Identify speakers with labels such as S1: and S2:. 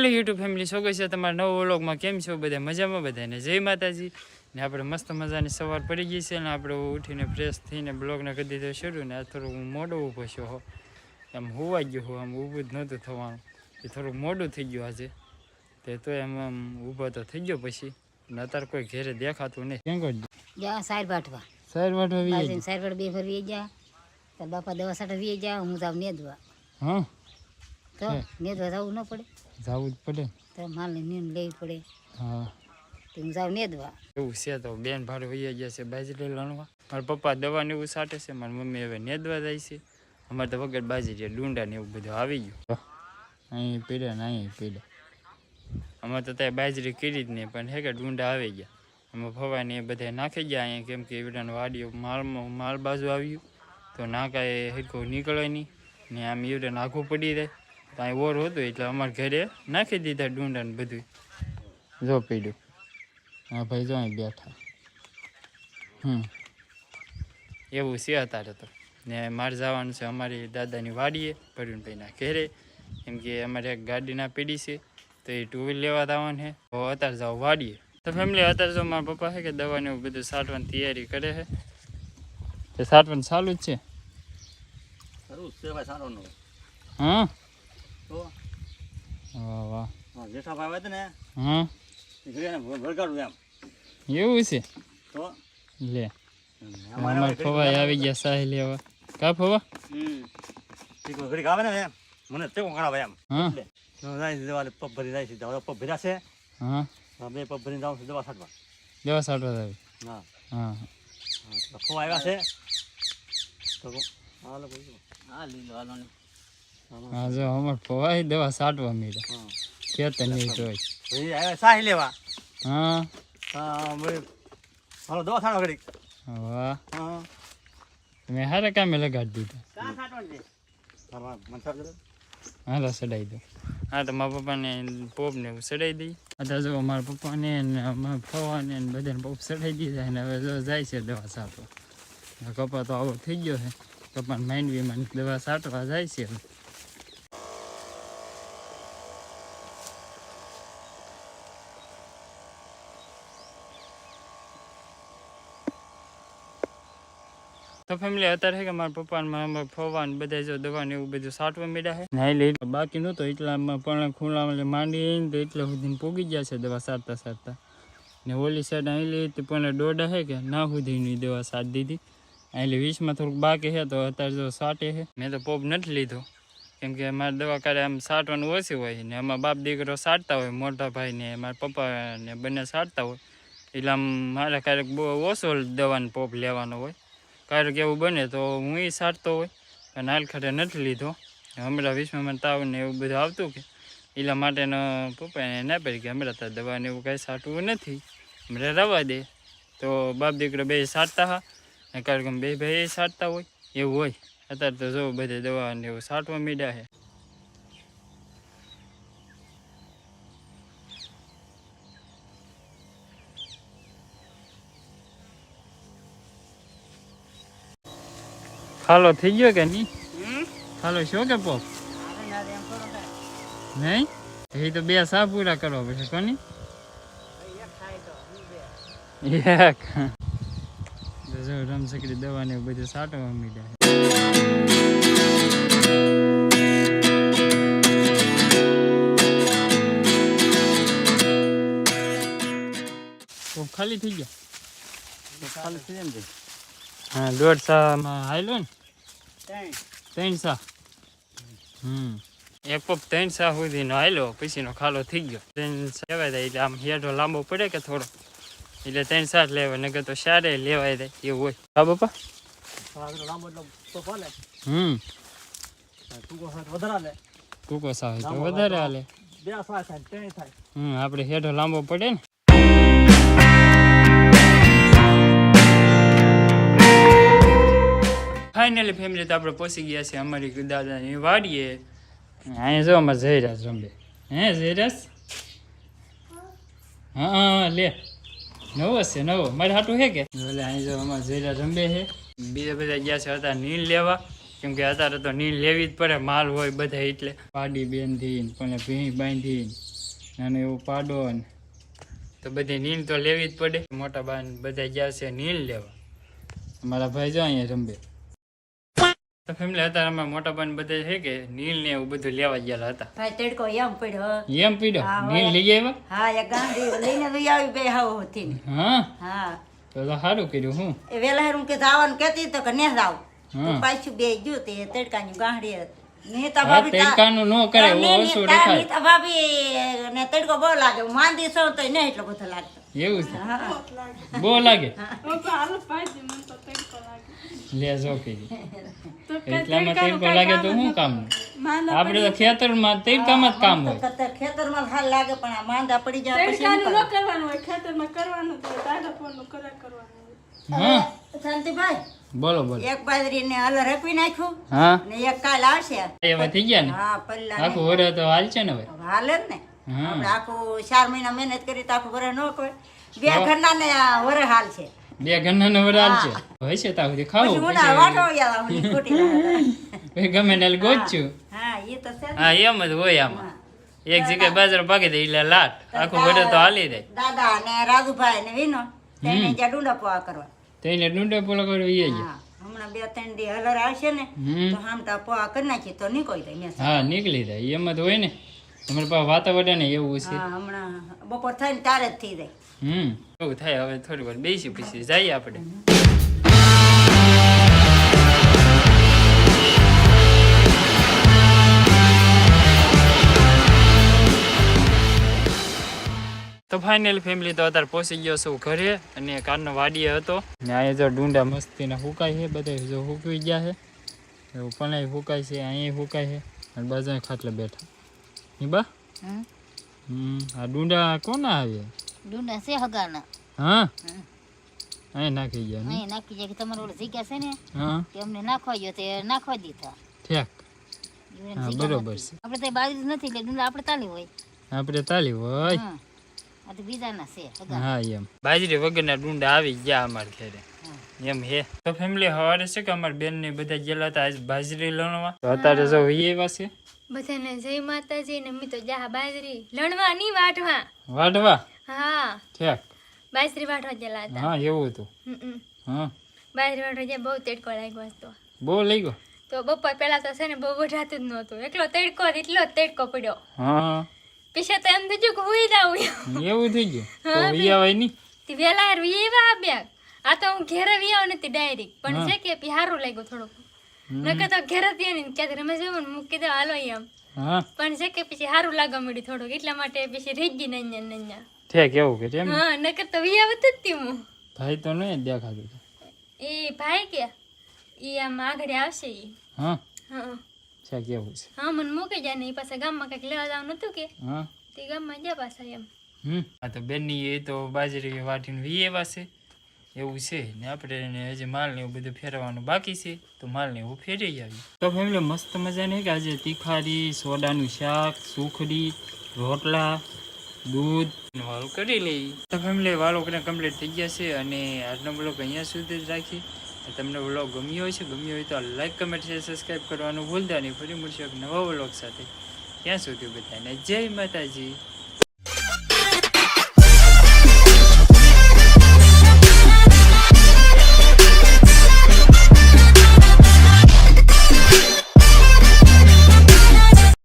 S1: Hello YouTube family સ્વાગત છે તમારા નવા વ્લોગમાં. કેમ છો બધા? મજામાં બધાને જય માતાજી. ને આપણે મસ્ત મજાની સવાર પડી ગઈ છે ને આપણે ઉઠીને ફ્રેશ થઈને બ્લોગને કરી દીધો શરૂ. ને આ થોડુંક હું મોડો ઊભો છું હો, એમ હોવાઈ ગયું હું, આમ ઊભું જ નહોતું થવાનું, એ થોડુંક મોડું થઈ ગયું આજે. તો એમ આમ ઊભો તો થઈ ગયો પછી ને અત્યારે કોઈ ઘેરે દેખાતું નહીં. કેમ કરી
S2: જા સાર વાટવા સાર વાટ બે ફરી જા તો બાપા દવા સાટા વી જા હું જાવ નેદવા.
S1: હા
S2: તો નેદવા જવું ન પડે?
S1: જવું જ પડે
S2: તો માલને નીંદ લેવી પડે.
S1: હા
S2: તો હું જાવ નેદવા.
S1: એવું છે. તો બેન ભાડે વૈયા ગયા છે બાજરી લણવા. મારા પપ્પા દવા ને એવું સાટે છે, મારી મમ્મી હવે નેદવા જાય છે. અમારે તો વગર બાજરી ડુંડા ને એવું બધું આવી ગયું. અહીં પીડ્યા ને અહીં પીડ્યા. અમારે તો ત્યાં બાજરી કરી જ નહીં, પણ હે કે ડુંડા આવી ગયા. અમે ફવાને એ બધા નાખી ગયા અહીંયા, કેમ કે એવડાનું વાડીઓ માલ બાજુ આવ્યું તો નાકા એ હેરખું નીકળે નહીં ને આમ એવડે નાખવું પડી જાય. તો અહીં ઓર હતું એટલે અમારા ઘરે નાખી દીધા ડુંડા ને બધું. જો પીડ્યું. હા ભાઈ જો અહીં બેઠા. એવું છે અત્યારે તો. ને મારે જવાનું છે અમારી દાદાની વાડીએ ભરુનભાઈના ઘેરે, કેમ કે અમારે એક ગાડીના પીડી છે તો એ ટુ વ્હીલ લેવા જવાનું છે. તો અત્યારે જાઓ વાડીએ. તો ફેમિલી અત્યારે જો મારા પપ્પા છે કે દવાને એવું બધું સાટવાની તૈયારી કરે છે. તો સાટવાનું ચાલુ જ છે. હા વાહ વાહ. હા એવું છે. લે અમારે ફવાઈ આવી ગયા સાહી લેવા. કા ફવા?
S3: મને તેવું કરાવે એમ.
S1: હા
S3: પગ ભરી જાય છે, પગ ભર્યા છે.
S1: હા
S3: બે પગ ભરીને જાઉં છું દવા છાંટવા.
S1: દવા સાટવા આવી.
S3: હા
S1: હા
S3: ફવા આવ્યા છે તો
S1: હા જો અમારે ફવાઈ દવા સાટવા મળ્યા. ખેતર નહીં જોઈ.
S3: સાહી લેવા.
S1: હા
S3: હાલો દવા છાંટવા ઘડી.
S1: વાહ
S3: હા
S1: મેં હારે કામે લગાડી દીધા. હાલો સડાઈ દો. હા તો મારા પપ્પાને પોપ ને એવું સડાઈ દઈ. અત્યારે જો મારા પપ્પાને અમારા ફવાને બધાને પોપ સડાઈ દીધા અને હવે જો જાય છે દવા સાટવા. કપા તો આવો થઈ ગયો છે. કપાને માંડવીમાં દવા સાટવા જાય છે. તો ફેમિલી અત્યારે છે કે મારા પપ્પા ફવા ને બધા જો દવા ને એવું બધું સાટવા માંડ્યા છે. નાઈ લે બાકી નહોતો એટલામાં પણ ખુલ્લા માંડી તો એટલા સુધી પોગી ગયા છે દવા સાટતા સાટતા. ને ઓલી સાઈડ અહીં લે તો પણ દોડા છે કે ના સુધીની દવા સાટ દીધી. એટલે 20માં થોડુંક બાકી છે તો અત્યારે જો સાટે છે. મેં તો પોપ નથી લીધો, કેમ કે મારે દવા કાઢે આમ સાટવાનું ઓછી હોય ને એમાં બાપ દીકરો સાટતા હોય, મોટા ભાઈ ને મારા પપ્પા ને બંને સાટતા હોય. એટલે આમ મારે ક્યારેક બહુ ઓછો દવાનો પોપ લેવાનો હોય. ક્યારેક એવું બને તો હું એ સાટતો હોય, પણ હાલ ખાતે નથી લીધો. હમણાં 20માં તાવ ને એવું બધું આવતું કે એટલા માટેનો પપ્પાને ના પડી કે હમણાં તાર દવાને એવું કાંઈ સાટવું નથી, હમણાં રવા દે. તો બાપ દીકરો બે સાટતા હા ને ક્યારેક બે ભાઈ સાટતા હોય એવું હોય. અત્યારે તો જો બધે દવા ને એવું સાટવા માંડ્યા છે. ખાલો થઈ ગયો કે નહીં? ખાલો શું કે પોપ નહીં? એ તો બે સા પૂરા કરવા પડશે કોની એક. જો રમસકડી દવા ને બધું સાટવા માંડ્યા. ખાલી થઈ ગયા.
S3: ખાલી થઈ જાય.
S1: હા 1.5 સામાં હાલ્યો ને 3 સા. એક પપ 3 સા સુધીનો હાલ્યો પછીનો ખાલો થઈ ગયો. 3 સા લેવાય જાય એટલે આમ હેઠો લાંબો પડે કે થોડો, એટલે 3 સા લેવાય, નકર તો સારે લેવાય જાય એવું હોય. હા બાપા ટૂંકો સા હોય તો વધારે હાલે. આપણે હેઠો લાંબો પડે ને. ફાઇનલી ફેમિલી તો આપણે પહોંચી ગયા છે અમારી દાદાની વાડીએ. અહીંયા જો અમારે જયરાજ રમે. હે જયરાજ? હા લે નવો છે નવો મારે હાટું છે કે એટલે અહીં જો અમારે જયરા રમે છે. બીજા બધા ગયા છે અત્યારે નીલ લેવા, કેમ કે અત્યારે તો નીલ લેવી જ પડે, માલ હોય બધા એટલે પાડી બેંધી પણ ભીં બાંધી નાનો એવો પાડો ને તો બધી નીલ તો લેવી જ પડે. મોટા બા બધા ગયા છે નીલ લેવા. અમારા ભાઈ જો અહીંયા રંબે. તો ફેમિલી અત્યારે અમારા મોટા બા બધા છે કે નીલ ને એવું બધું લેવા ગયેલા હતા.
S2: ભાઈ તડકો એમ પડ્યો.
S1: એમ પીડો નીલ લઈ આવ્યા.
S2: હા એ ગાંધી લઈને લઈ આવી બે હાવ હતી.
S1: હા
S2: હા
S1: તો સારું કર્યું. હું
S2: એ વેલા હું કે જવાનું કેતી તો કે ને જાવ.
S1: હા.
S2: તો પાછું બે જો તે તડકાની ગાંડી નીતા
S1: હા
S2: ભાભી
S1: તડકાનું ન કરે ઓછું રખાય.
S2: નીતા ભાભી ને તડકો બહુ લાગે. હું માંદી છું તો નહીં એટલો બધો લાગતો.
S1: એવું છે
S2: હા
S1: બહુ લાગે લે જો કરી એટલામાં તડકો લાગે તો શું કામ આપણે તો ખેતરમાં તડકામાં જ કામ હોય.
S2: ખેતરમાં હાલ લાગે પણ આ માંદા પડી જાય પછી શું કરવું?
S1: હા
S2: શાંતિભાઈ
S1: બોલો બોલો.
S2: એક બાજરી ને અલર રખવી નાખ્યું
S1: હા
S2: ને એક કાલ આવશે.
S1: એવા થઈ ગયા ને
S2: હા પલ્લા
S1: આખું વરસ તો હાલ છે ને હવે.
S2: હાલે જ ને.
S1: હા.
S2: આપણે આખું 4 મહિના મહેનત કરી તો આખું વરસ ન કોઈ. બે ઘરના ને વરસ હાલ છે.
S1: બે ઘરના વરસ હાલ છે હોય છે ત્યાં સુધી ખાવું
S2: પછી ઉના વાટો યાર હું ખોટી લાગે.
S1: પછી ગમે ને ગોચ્યું.
S2: હા એ તો છે.
S1: હા એમ જ હોય આમાં. એક જગ્યાએ બાજાર ભાગી દે એટલે લાટ આખું વરસ તો હાલી જાય.
S2: દાદા ને રાજુભાઈ ને વિનો તેને જ્યાં ડુંડા પોવા કરવા.
S1: તેને ડુંડા પોલા કરવી એ જ.
S2: હા હમણાં 2-3 દી હલર આવશે ને તો હામટા પોવા કરી નાખી તો નીકળી જાય ને.
S1: હા નીકળી જાય એમ જ હોય ને. તમારી પાસે વાતાવરણ એવું છે.
S2: હા હમણાં બપોર થાય ને ત્યારે જ થઈ જાય.
S1: એવું થાય. હવે થોડી વાર બેસી પછી જઈએ આપણે. તો ફાઇનલી ફેમિલી તો અત્યારે પહોંચી ગયો છું ઘરે અને કારનો વાડીએ હતો ને અહીંયા જો ડુંડા મસ્તીના હુકાય છે. બધા જો હુકવી ગયા છે એવું પણ હુકાય છે અહીંયા હુકાય છે અને બાજુ ખાટલે બેઠા બા. આ ડુંડા કોના આવે?
S2: ડુંડા છે હગાના.
S1: હા અહીં નાખી ગયા ને.
S2: અહીં નાખી જાય કે તમારે ઓલી જગ્યા છે ને
S1: હા
S2: કે અમને નાખવા ગયો તે નાખવા દીધા.
S1: ઠેક હા બરોબર છે.
S2: આપણે તો બાજરી નથી એટલે ડુંડા આપણે તાલી હોય.
S1: આપણે તાલી હોય.
S2: હા આ તો બીજાના છે હગા.
S1: હા એમ બાજરી વગરના ડુંડા આવી ગયા અમારે ઘરે એમ હે. તો ફેમિલી સવારે છે કે અમારા બેન ને બધા ગયેલા હતા આજ બાજરી લણવા. તો અત્યારે જો એવા છે
S4: બધાને જય માતાજી ને મી તો જા બાજરી લણવા ની વાટવા.
S1: વાઢવા.
S4: હા
S1: ઠેક
S4: બાજરી વાટવા ગયેલા હતા.
S1: હા એવું હતું. હા
S4: બાજરી વાટવા ગયા બહુ તડકો લાગ્યો હતો
S1: બહુ લઈ ગયો.
S4: તો બપોર પેલા તો છે ને બહુ વઢાતું જ નહોતું. એટલો તડકો એટલો જ તડકો પડ્યો.
S1: હા
S4: પીછે તો એમ થયું કે હુઈ જાવ.
S1: એવું થઈ ગયું. તો વિયાવાય નહીં.
S4: તે વેલા યાર વીવા આપ્યા. આ તો હું ઘેરે વિયાવ નથી ડાયરેક્ટ પણ છે કે પી સારું લાગ્યું થોડુંક. નકર તો ઘેરે ત્યાં ને ક્યાંક રમેશ ને મૂકી દે હાલો એમ.
S1: હા
S4: પણ છે કે પછી સારું લાગવા મળ્યું થોડુંક એટલા માટે પછી રહી ગઈ નન્યા નન્યા.
S1: ઠેક એવું કે એમ.
S4: હા નકર તો વિયાવત જ તી હું.
S1: ભાઈ તો નહીં દેખાતું.
S4: એ ભાઈ કે ઈ આમ આગળ આવશે ઈ.
S1: હા
S4: હા
S1: ઠેક એવું છે.
S4: હા મને મૂકી જાય ને એ પાછા ગામમાં કંઈક લેવા જવાનું હતું કે
S1: હા
S4: તે ગામમાં ગયા પાછા એમ.
S1: આ તો બેનની એ તો બાજરી વાટીને વીએવા છે એવું છે ને આપણે એને હજી માલ ને એવું બધું ફેરવવાનું બાકી છે તો માલ ને એવું ફેરવી આવી. તો ફેમિલી મસ્ત મજાની કે આજે તીખારી સોડાનું શાક સુખડી રોટલા દૂધ વાળું કરી લઈ. તો ફેમિલી વાળો કરીને કમ્પ્લીટ થઈ ગયા છે અને આજનો બ્લોગ અહીંયા સુધી જ રાખી. તમને બ્લોગ ગમ્યો હોય છે તો લાઈક કમેન્ટ શેર સબસ્ક્રાઈબ કરવાનું ભૂલતા નહીં. ફરી મળશું એક નવા બ્લોગ સાથે. ત્યાં સુધી બધાને જય માતાજી.